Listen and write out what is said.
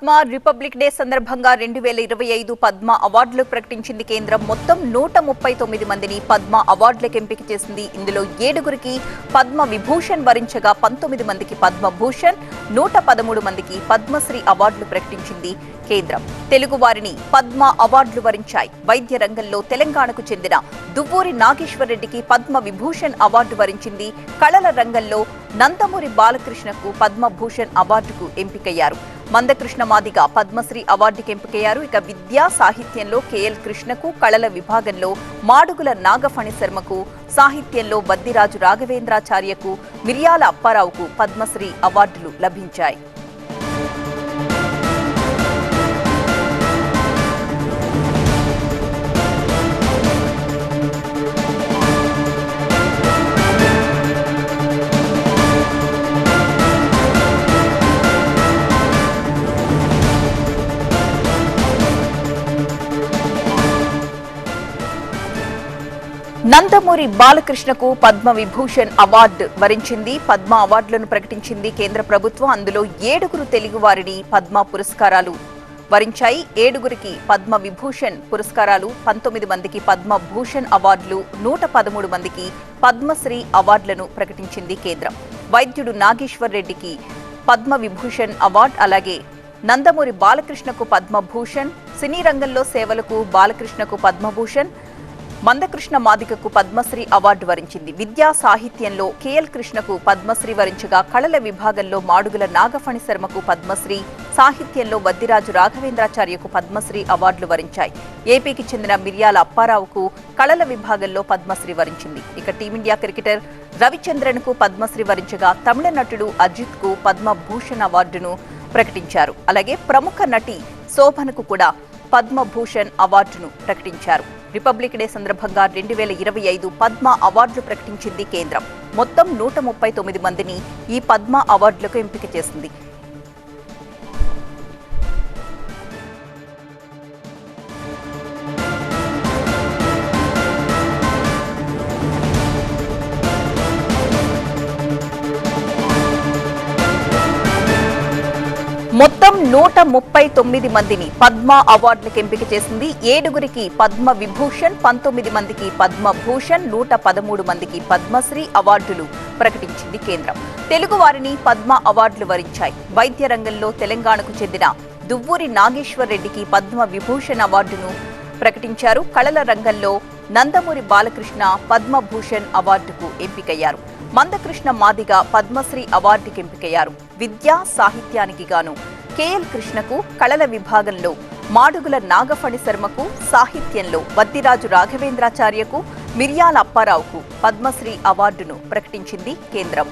Padma republic day సందర్భంగా 2025 పద్మ అవార్డులు ప్రకటించింది కేంద్రం. మొత్తం 139 మందిని పద్మ అవార్డులకు ఎంపిక చేసింది. ఇందులో 7గురికి పద్మ విభూషణ్ వరించగా 19 మందికి పద్మభూషణ్, 113 మందికి పద్మశ్రీ అవార్డులు ప్రకటించింది కేంద్రం. తెలుగు వారిని పద్మ అవార్డులు వరించాయి. వైద్య రంగంలో తెలంగాణకు చెందిన దువ్వూరి నాగేశ్వర్ రెడ్డికి పద్మ విభూషణ్ అవార్డు వరించింది. కళల రంగంలో నందమూరి బాలకృష్ణకు పద్మభూషణ్ అవార్డుకు ఎంపికయ్యారు. మందకృష్ణ మాదిగ పద్మశ్రీ అవార్డుకి ఎంపికయ్యారు. ఇక విద్యా సాహిత్యంలో కేఎల్ కృష్ణకు, కళల విభాగంలో మాడుగుల నాగఫణి శర్మకు, సాహిత్యంలో బద్దిరాజు రాఘవేంద్రాచార్యకు, మిర్యాల అప్పారావుకు పద్మశ్రీ అవార్డులు లభించాయి. నందమూరి బాలకృష్ణకు పద్మ విభూషణ్ అవార్డు వరించింది. పద్మ అవార్డులను ప్రకటించింది కేంద్ర ప్రభుత్వం. అందులో 7గురు తెలుగు వారిని పద్మ పురస్కారాలు వరించాయి. 7గురికి పద్మ విభూషణ్ పురస్కారాలు, 19 మందికి పద్మభూషణ్ అవార్డులు, 113 మందికి పద్మశ్రీ అవార్డులను ప్రకటించింది కేంద్రం. వైద్యుడు నాగేశ్వర్ రెడ్డికి పద్మ విభూషణ్ అవార్డు, అలాగే నందమూరి బాలకృష్ణకు పద్మభూషణ్, సినీ రంగంలో సేవలకు బాలకృష్ణకు పద్మభూషణ్, మందకృష్ణ మాదిగకు పద్మశ్రీ అవార్డు వరించింది. విద్యా సాహిత్యంలో కేఎల్ కృష్ణకు పద్మశ్రీ వరించగా, కళల విభాగంలో మాడుగుల నాగఫణి శర్మకు పద్మశ్రీ, సాహిత్యంలో బద్దిరాజు రాఘవేంద్రాచార్యకు పద్మశ్రీ అవార్డులు వరించాయి. ఏపీకి చెందిన మిర్యాల అప్పారావుకు కళల విభాగంలో పద్మశ్రీ వరించింది. ఇక టీమిండియా క్రికెటర్ రవిచంద్రన్ కు పద్మశ్రీ వరించగా, తమిళ నటుడు అజిత్ కు పద్మభూషణ్ అవార్డును ప్రకటించారు. అలాగే ప్రముఖ నటి శోభనకు కూడా పద్మభూషణ్ అవార్డును ప్రకటించారు. రిపబ్లిక్ డే సందర్భంగా 2025 పద్మ అవార్డులు ప్రకటించింది కేంద్రం. మొత్తం 139 మందిని ఈ పద్మ అవార్డులకు ఎంపిక చేసింది. మొత్తం 139 మందిని పద్మ అవార్డులకు ఎంపిక చేసింది. 7గురికి పద్మ విభూషణ్, 19 మందికి పద్మభూషణ్, 113 మందికి పద్మశ్రీ అవార్డులు ప్రకటించింది కేంద్రం. తెలుగు వారిని పద్మ అవార్డులు వరించాయి. వైద్య రంగంలో తెలంగాణకు చెందిన దువ్వూరి నాగేశ్వర్ రెడ్డికి పద్మ విభూషణ్ అవార్డును ప్రకటించారు. కళల రంగంలో నందమూరి బాలకృష్ణ పద్మభూషణ్ అవార్డుకు ఎంపికయ్యారు. మందకృష్ణ మాదిగ పద్మశ్రీ అవార్డుకి ఎంపికయ్యారు. విద్యా సాహిత్యానికి గాను కేఎల్ కృష్ణకు, కళల విభాగంలో మాడుగుల నాగఫణి శర్మకు, సాహిత్యంలో బద్దిరాజు రాఘవేంద్రాచార్యకు, మిర్యాల అప్పారావుకు పద్మశ్రీ అవార్డును ప్రకటించింది కేంద్రం.